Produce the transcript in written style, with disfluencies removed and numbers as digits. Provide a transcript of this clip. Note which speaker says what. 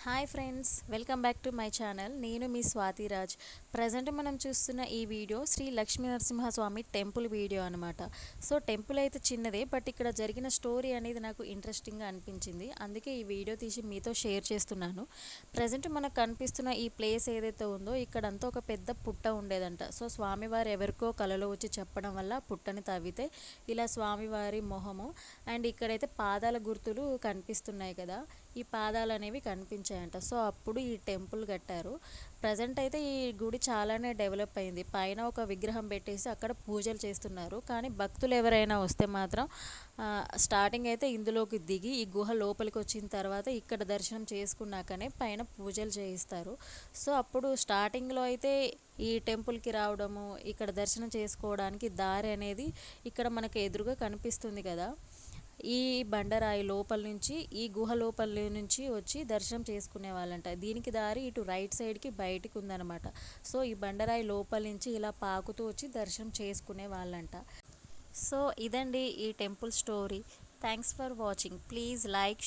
Speaker 1: Hi friends, welcome back to my channel. నేను మీ Swathiraj. Present మనం చూస్తున్న ఈ video Shri Lakshmi Narasimhaswamy temple video అనమాట. సో టెంపుల్ అయితే చిన్నదే, బట్ ఇక్కడ జరిగిన స్టోరీ అనేది నాకు ఇంట్రెస్టింగ్గా అనిపించింది. అందుకే ఈ వీడియో తీసి మీతో షేర్ చేస్తున్నాను. ప్రజెంట్ మనకు కనిపిస్తున్న ఈ ప్లేస్ ఏదైతే ఉందో ఇక్కడంతా ఒక పెద్ద పుట్ట ఉండేదంట. సో స్వామివారు ఎవరికో కలలో వచ్చి చెప్పడం వల్ల పుట్టని తవ్వితే ఇలా స్వామివారి మొహము అండ్ ఇక్కడైతే పాదాల గుర్తులు కనిపిస్తున్నాయి కదా, ఈ పాదాలు అనేవి కనిపించాయంట. సో అప్పుడు ఈ టెంపుల్ కట్టారు. ప్రజెంట్ అయితే ఈ గుడి చాలానే డెవలప్ అయింది. పైన ఒక విగ్రహం పెట్టేసి అక్కడ పూజలు చేస్తున్నారు. కానీ భక్తులు ఎవరైనా వస్తే మాత్రం స్టార్టింగ్ అయితే ఇందులోకి దిగి ఈ గుహ లోపలికి వచ్చిన తర్వాత ఇక్కడ దర్శనం చేసుకున్నాకనే పైన పూజలు చేయిస్తారు. సో అప్పుడు స్టార్టింగ్లో అయితే ఈ టెంపుల్కి రావడము, ఇక్కడ దర్శనం చేసుకోవడానికి దారి అనేది ఇక్కడ మనకు ఎదురుగా కనిపిస్తుంది కదా. ఈ బండరాయి లోపల నుంచి, ఈ గుహ లోపల నుంచి వచ్చి దర్శనం చేసుకునే వాళ్ళంట. దీనికి దారి ఇటు రైట్ సైడ్కి బయటికి ఉందన్నమాట. సో ఈ బండరాయి లోపల నుంచి ఇలా పాకుతూ వచ్చి దర్శనం చేసుకునే వాళ్ళంట. సో ఇదండి ఈ temple story. Thanks for watching. Please like